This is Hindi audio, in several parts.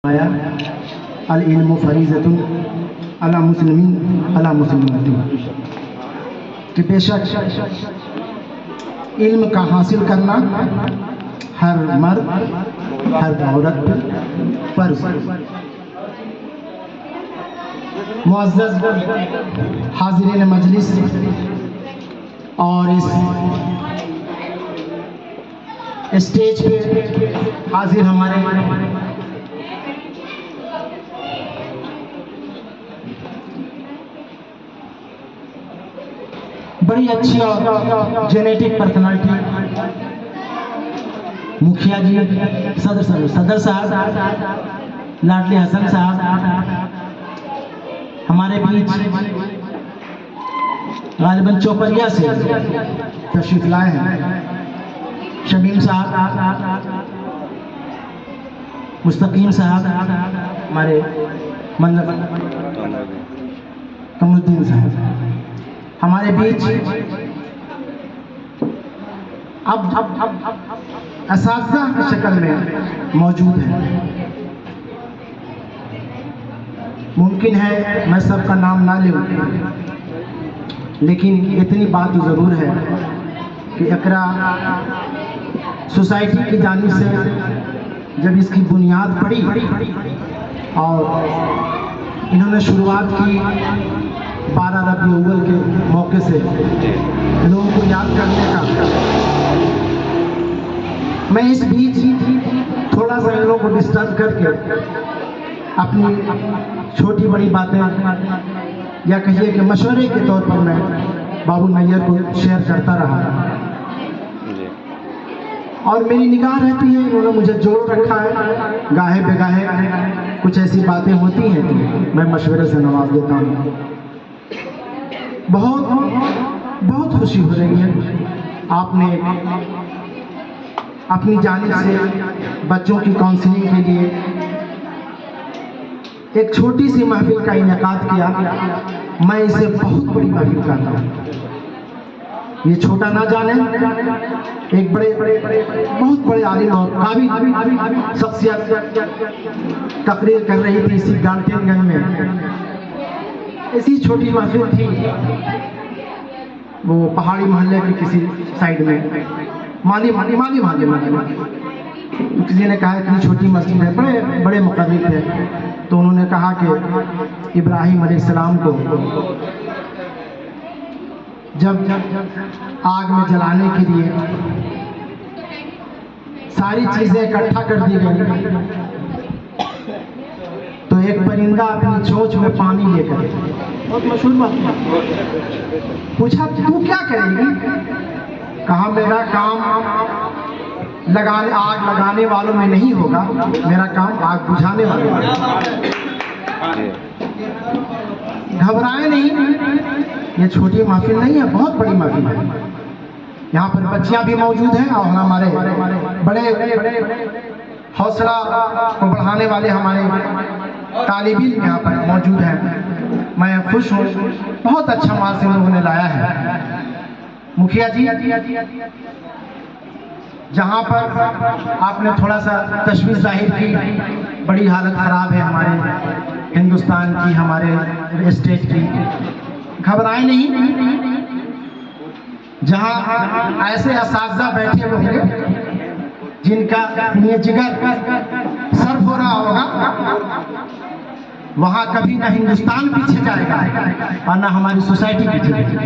आया अल इल्मु फरीज़तुन अला मुस्लिमीन अला मुस्लिमातिन कि बेशक इल्म का हासिल करना हर मर्द हर औरत पर फर्ज। मुअज़्ज़ज़ हाज़िरीन मजलिस और इस स्टेज पे हाजिर हमारे बड़ी अच्छी और जेनेटिक पर्सनालिटी मुखिया जी, सदर साहब, लाडले हसन साहब हमारे बीच गालिबन चौपरिया से तशरीफ लाए हैं। शमीम साहब, मुस्तकीम साहब, हमारे कमरुद्दीन साहब हमारे बीच अब असातिज़ा की शक्ल में मौजूद है। मुमकिन है मैं सबका नाम ना लूं, लेकिन इतनी बात ज़रूर है कि इकरा सोसाइटी की जानिब से जब इसकी बुनियाद पड़ी और इन्होंने शुरुआत की 12 रबी अव्वल के मौके से लोगों को याद करने का, मैं इस बीच थोड़ा सा इन लोगों को डिस्टर्ब करके अपनी छोटी बड़ी बातें या कहिए कि मशवरे के तौर पर मैं बाबू नैयर को शेयर करता रहा और मेरी निगाह रहती है, इन्होंने मुझे जोड़ रखा है। गाहे बेगाहे कुछ ऐसी बातें होती हैं कि मैं मशवरे से नवाज देता हूँ। बहुत खुशी हो रही है आपने अपनी जानिब से बच्चों की काउंसलिंग के लिए एक छोटी सी महफिल का इनेकाद किया। मैं इसे बहुत बड़ी महफिल कहता हूँ। ये छोटा ना जाने, एक बहुत बड़े आलिम और काबिल शख्सियत तकरीर कर रही थी इसी डाल्टनगंज में। ऐसी छोटी महफिल थी, वो पहाड़ी मोहल्ले के किसी साइड में माली तो किसी ने कहा इतनी छोटी मस्जिद है, बड़े मुक़र्रिर थे, तो उन्होंने कहा कि इब्राहिम अलैहिस्सलाम को जब आग में जलाने के लिए सारी चीज़ें इकट्ठा कर दी गई तो एक परिंदा अपनी चोंच में पानी लेकर, बहुत मशहूर बात, पूछा तू क्या करेगी? कहा मेरा काम आग लगाने वालों में नहीं होगा, मेरा काम आग बुझाने वालों में। घबराए नहीं, ये छोटी महफिल नहीं है, बहुत बड़ी महफिल है। यहाँ पर बच्चियां भी मौजूद हैं और हमारे बड़े हौसला को बढ़ाने वाले हमारे तालिब इल्म यहाँ पर मौजूद हैं। मैं खुश हूँ, बहुत अच्छा माल से उन्होंने लाया है। मुखिया जी, जहाँ पर आपने थोड़ा सा तशवीश जाहिर की, बड़ी हालत ख़राब है हमारे हिंदुस्तान की, हमारे स्टेट की, घबराए नहीं। जहाँ ऐसे असातिज़ा बैठे होंगे जिनका ये जिगर सर्फ हो रहा होगा, वहाँ कभी ना हिंदुस्तान पीछे जाएगा और ना हमारी सोसाइटी पीछे जाएगी।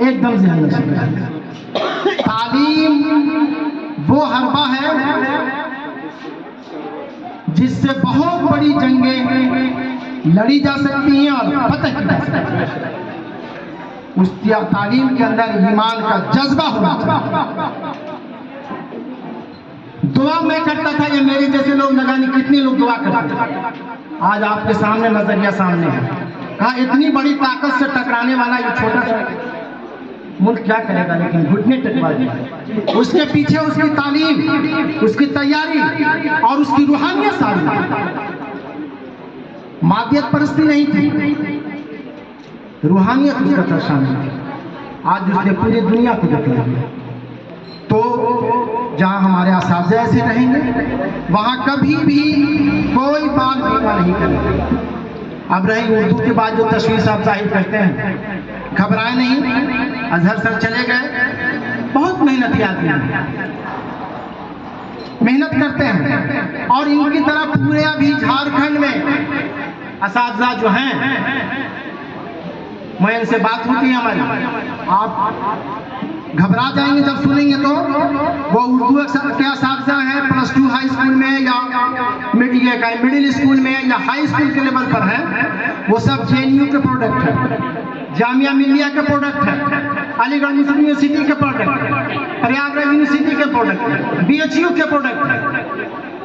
एकदम ध्यान रखिए, तालीम वो हरबा है जिससे बहुत बड़ी जंगें लड़ी जा सकती हैं और फतह की जा सकती है। उस तालीम के अंदर ईमान का जज्बा होना चाहिए। दुआ मैं करता था, ये मेरे जैसे लोग लगाने कितने लोग दुआ करते थे। आज आपके सामने नजरिया सामने है, कहा इतनी बड़ी ताकत से टकराने वाला ये छोटा सा मुल्क क्या करेगा, लेकिन घुटने टकरा दिया। उसके पीछे उसकी तालीम, उसकी तैयारी और उसकी रूहानियत सारी, मादियत परस्ती नहीं थी, रूहानियत उसका था शामिल। आज उसने पूरी दुनिया को दिखाया। तो जहाँ हमारे असातिज़ा ऐसे रहेंगे, वहाँ कभी भी कोई बाल बीमा नहीं करेगा। अब रही उर्दू के बाद जो तशवीश साहब जाहिर करते हैं, घबराए नहीं, अजहर सर चले गए, बहुत मेहनती आदमी हैं, मेहनत करते हैं। और इनकी तरह पूरे अभी झारखंड में असातिज़ा जो हैं, मैं इनसे बात होती है हमारी, आप घबरा जाएंगे जब सुनेंगे तो। वो उर्दू के असातिज़ा हैं, +2 हाई स्कूल में या मिडिल स्कूल में या हाई स्कूल के लेवल पर है, वो सब JNU के प्रोडक्ट है, जामिया मिल्लिया के प्रोडक्ट है, अलीगढ़ मुस्लिम यूनिवर्सिटी के प्रोडक्ट, प्रयागराज यूनिवर्सिटी के प्रोडक्ट, BHU के प्रोडक्ट।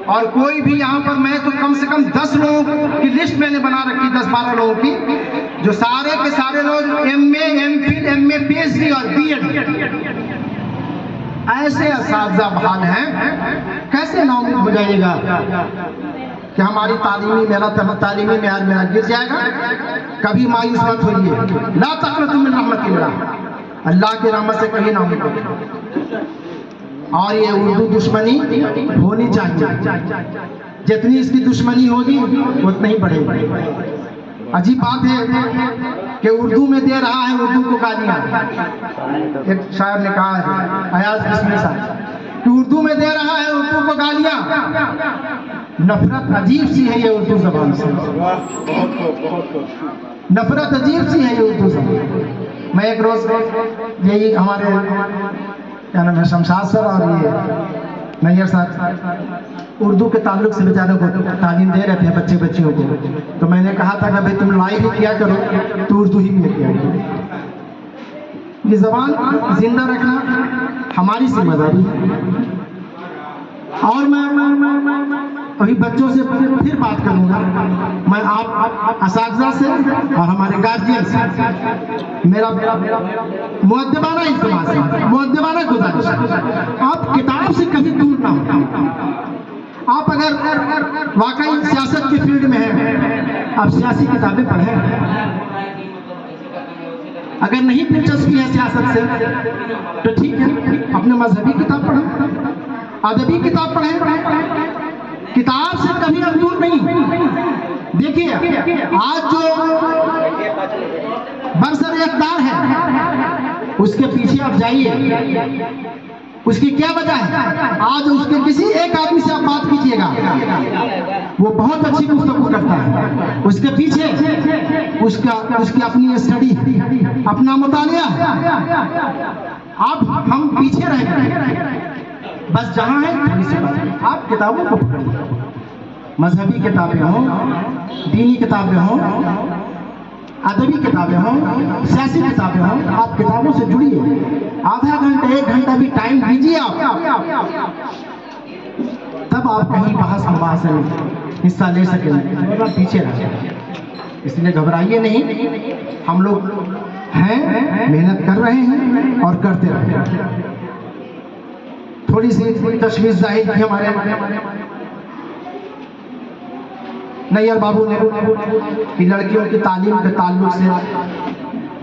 और कोई भी यहाँ पर, मैं तो कम से कम 10 लोगों की लिस्ट मैंने बना रखी, 10-12 लोगों की, जो सारे के सारे लोग MA, MPhil, MA, PhD और BEd ऐसे असातिज़ा बहाल हैं। कैसे नाउमीद हो जाइएगा कि हमारी तालीमी मेयार मेरा गिर जाएगा? कभी मायूस मत होइए, ला तक़नतु मिन रहमतिल्लाह, अल्लाह की रहमत से कभी ना उम्मीद। और ये उर्दू दुश्मनी होनी चाहिए, जितनी इसकी दुश्मनी होगी उतना ही बढ़ेगी। अजीब बात है कि उर्दू में दे रहा है उर्दू को गालियाँ। एक शायर ने कहा है, अयाज बिस्मी साहब, कि उर्दू में दे रहा है उर्दू को गालियाँ। नफरत अजीब सी है ये उर्दू ज़बान से, नफरत अजीब सी है ये उर्दू ज़बान। मैं एक रोज़ यही हमारे क्या नाम है, शमशाद सर और ये नैयर साहब उर्दू के ताल्लुक से बेचारों को तालीम दे रहे थे बच्चियों को। तो मैंने कहा था कि भाई तुम लाइव ही किया करो, तो उर्दू ही में किया करो। ये ज़बान जिंदा रखना हमारी जिम्मेदारी है। और मैं अभी बच्चों से फिर बात करूंगा, मैं आप असातिज़ा से और हमारे गार्जियन से मेरा मुअद्दबाना इल्तिमास है, मुअद्दबाना गुजारिश है, आप किताब से कभी दूर ना हो। आप अगर वाकई सियासत के फील्ड में हैं, आप सियासी किताबें पढ़ें। अगर नहीं दिलचस्पी है सियासत से तो ठीक है, अपने मजहबी किताब पढ़ें, अदबी किताब पढ़ें। किताब से कभी आप दूर नहीं। देखिए आज जो बरसर इक़्तिदार है, उसके पीछे आप जाइए, उसकी क्या वजह है? आज उसके किसी एक आदमी से आप बात कीजिएगा, वो बहुत अच्छी गुफ्तगू करता है, उसके पीछे उसकी अपनी स्टडी, अपना मुतालिया। आप हम पीछे रह गए, बस जहाँ है थोड़ी सी बात। आप किताबों को पढ़िए, मजहबी किताबें हों, दीनी किताबें हों, अदबी किताबें हों, सियासी किताबें हों, आप किताबों से जुड़िए। आधा घंटा 1 घंटा भी टाइम दीजिए आप, तब आप कहीं बहस मुबाहसे में हिस्सा ले सकेंगे, वरना पीछे रह। इसलिए घबराइए नहीं, हम लोग हैं, मेहनत कर रहे हैं और करते रहें। थोड़ी सी तशवीश जाहिर की हमारे नैयर बाबू ने कि लड़कियों की तालीम के ताल्लुक से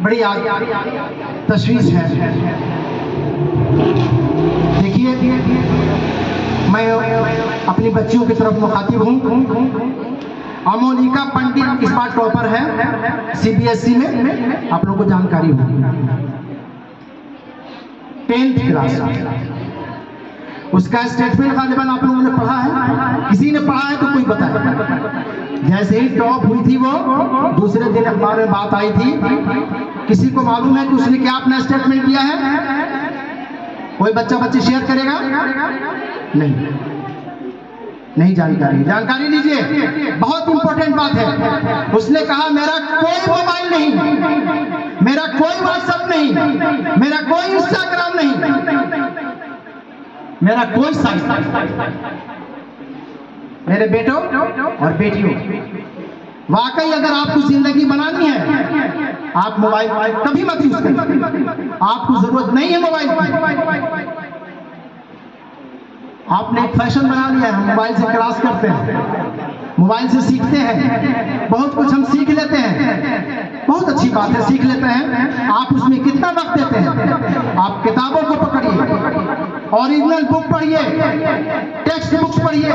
बड़ी तशवीश है। देखिए, मैं अपनी बच्चियों की तरफ मुखातिब हूँ। अमोलिका पंडित इस बार टॉपर है CBSE में, आप लोगों को जानकारी होगी, 10th क्लास। उसका स्टेटमेंट गालिबन आप लोगों ने पढ़ा है, किसी ने पढ़ा है तो कोई बताए। जैसे ही टॉप हुई थी वो, दूसरे दिन अखबार में बात आई थी, किसी को मालूम है कि उसने क्या अपना स्टेटमेंट दिया है? कोई बच्चा बच्ची शेयर करेगा? नहीं जानकारी लीजिए, बहुत इंपॉर्टेंट बात है। उसने कहा मेरा कोई मोबाइल नहीं, मेरा कोई व्हाट्सएप नहीं, मेरा कोई इंस्टाग्राम नहीं, मेरा कोई साइट। मेरे बेटों और बेटियों, वाकई अगर आपको जिंदगी बनानी है, आप मोबाइल कभी मत यूज करें, आपको जरूरत नहीं है मोबाइल की। आपने एक फैशन बना लिया है, मोबाइल से क्लास करते हैं, मोबाइल से सीखते हैं, बहुत कुछ हम सीख लेते हैं, बहुत अच्छी बात है, सीख लेते हैं। आप उसमें कितना वक्त देते हैं? आप किताबों को पकड़िए, ओरिजिनल बुक पढ़िए, टेक्स्ट बुक्स पढ़िए,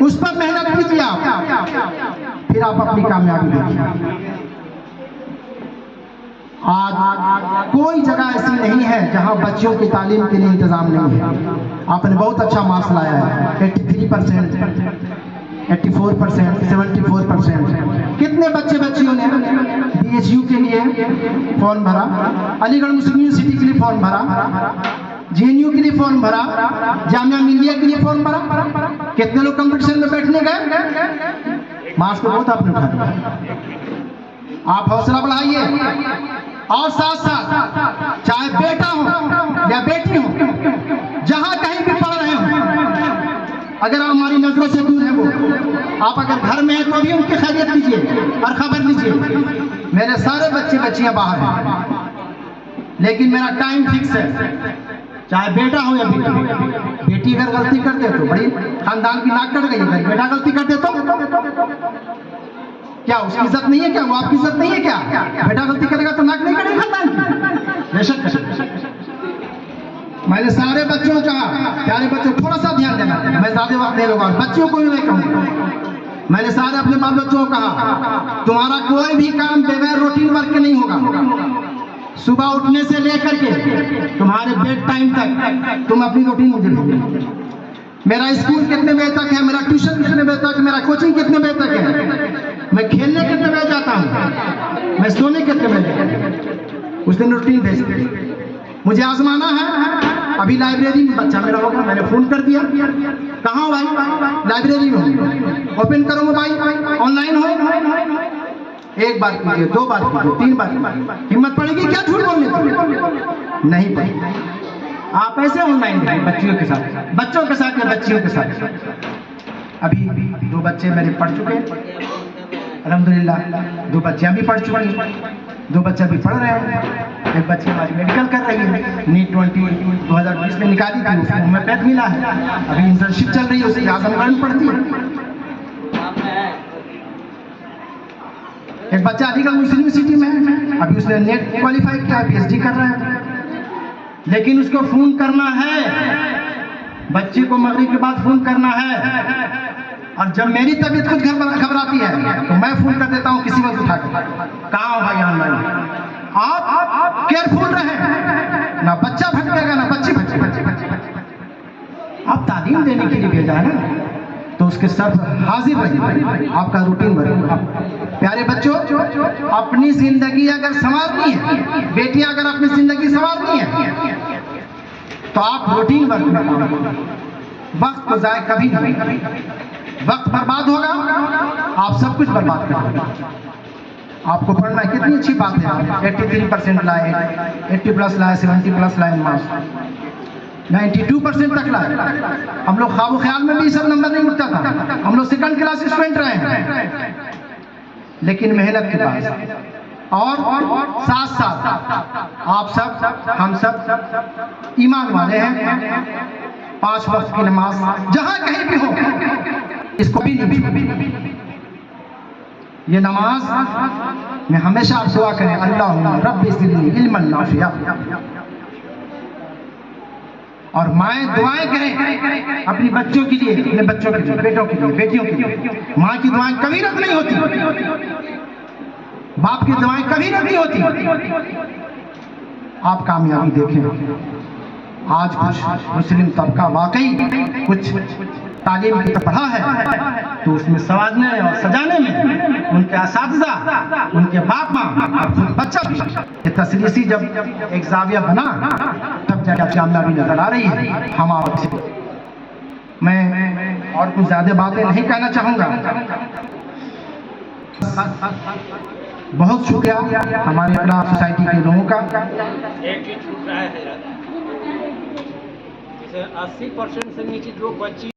उस पर मेहनत कीजिए आप, फिर आप अपनी कामयाबी देखिए। आज कोई जगह ऐसी नहीं है जहां बच्चों की तालीम के लिए इंतजाम नहीं है। आपने बहुत अच्छा मार्क्स लाया है, 83%, 84%, 74%। कितने बच्चियों ने BHU के लिए फॉर्म भरा, अलीगढ़ मुस्लिम यूनिवर्सिटी के लिए फॉर्म भरा, JNU के लिए फॉर्म भरा, जामिया मिलिया के लिए फॉर्म भरा। कितने लोग कंपटीशन में बैठने गए? मार्क्स तो बहुत आपने उठाया। आप हौसला बढ़ाइए और साथ साथ चाहे बेटा हो या बेटी हो, जहां कहीं भी पढ़ रहे हो, अगर हमारी नजरों से दूर है वो, आप अगर घर में हैं तो भी उनकी खैरियत लीजिए और खबर लीजिए। मेरे सारे बच्चियां बाहर हैं, लेकिन मेरा टाइम फिक्स है। चाहे बेटा हो या बेटी, बेटी अगर गलती कर दे तो बड़ी खानदान की नाक कट गई, अगर बेटा गलती कर दे तो क्या उसकी इज्जत नहीं है? क्या वो आपकी इज्जत नहीं है? क्या बेटा गलती करेगा तो नाक नहीं करेगा खानदान की? बेशक। मैंने सारे बच्चों को कहा, प्यारे बच्चों थोड़ा सा ध्यान देना, मैं ज्यादा वक्त नहीं लूंगा, बच्चों को भी नहीं कहूँगा। मैंने सारे अपने बाल बच्चों को कहा, तुम्हारा कोई भी काम बगैर रूटीन वर्क के नहीं होगा। सुबह उठने से लेकर के तुम्हारे बेड टाइम तक तुम अपनी रूटीन मुझे दो। मेरा स्कूल कितने बजे तक है, मेरा ट्यूशन कितने बजे तक, मेरा कोचिंग कितने बजे तक है, मैं खेलने कितने बजे जाता हूँ, मैं सोने कितने बजे, उस दिन रूटीन भेज दे। मुझे आजमाना है। अभी लाइब्रेरी में बच्चा मेरा होगा, मैंने फोन कर दिया, कहाँ हो भाई? लाइब्रेरी में हो, ओपन करो मोबाइल, ऑनलाइन हो। एक बार कीजिए, 2 बार कीजिए, 3 बार, हिम्मत पड़ेगी क्या झूठ बोलने की? नहीं पड़ेगी। आप ऐसे ऑनलाइन रहें बच्चियों के साथ या बच्चियों के साथ। अभी 2 बच्चे मेरे पढ़ चुके, अल्हम्दुलिल्लाह 2 बच्चियां भी पढ़ चुकी, 2 बच्चे भी पढ़ रहे हैं। एक बच्ची हमारी मेडिकल कर रही है, नीट 2020 में निकाली थी, उसको होम्योपैथ मिला है, अभी इंटर्नशिप चल रही है, उसकी आजमगढ़ में पढ़ती है। एक बच्चा अलीगढ़ मुस्लिम यूनिवर्सिटी में है, अभी उसने नेट क्वालिफाई किया, PhD कर रहा है। लेकिन उसको फोन करना है, बच्चे को मगरिब के बाद फोन करना है, और जब मेरी तबीयत कुछ घबराती है तो मैं फोन कर देता हूँ किसी वक्त उठा कर, कहाँ हो भाई ऑनलाइन? आप केयरफुल रहें, ना बच्चा भटकेगा ना बच्ची भटकेगी। आप तालीम देने के लिए भेजा है ना, तो उसके सर हाजिर रहिए, आपका रूटीन बनेगा। प्यारे बच्चों, अपनी जिंदगी अगर संवारनी है, बेटियां अगर अपनी जिंदगी संवारनी है, तो आप रूटीन वर्क में काम करें। वक्त को जाए कभी नहीं, वक्त बर्बाद होगा, आप सब कुछ बर्बाद करेंगे। आपको पढ़ना है, कितनी अच्छी बात है, 83% लाए, 80+ लाए, 70+ लाए मार्क्स, 92% तक लाए। हम लोग ख्वाब ख्याल में भी सब नंबर नहीं उठता था, हम लोग 2nd क्लास स्टूडेंट रहे हैं, लेकिन मेहनत के बाद और साथ साथ आप सब, हम सब ईमान वाले हैं। 5 वक्त की नमाज जहां कहीं भी हो, इसको भी नहीं, ये नमाज में हमेशा आप दुआ करें, अल्लाहुम्मा रब्बि ज़िदनी इल्मन नाफ़िया। और माएँ दुआएं करें अपनी बच्चों के लिए, अपने बच्चों के लिए, बेटों के लिए, बेटियों के लिए। माँ की दुआएं कभी रद्द नहीं होती, बाप की दुआएं कभी रद्द नहीं होती। आप कामयाबी देखें। आज कुछ मुस्लिम तबका वाकई कुछ तालीम की पढ़ा है, तो उसमें संवारने और सजाने में उनके असातिज़ा, उनके बाप माँ और खुद बच्चा भी, ये तसलीसी जब एक जाविया बना, तब जाकर कामयाबी नजर आ रही है हमारे। मैं और कुछ ज्यादा बातें नहीं कहना चाहूँगा। बहुत शुक्रिया हमारे अपना सोसाइटी के लोगों का। एक चीज छूट रहा है, 80% से नीचे जो बच्ची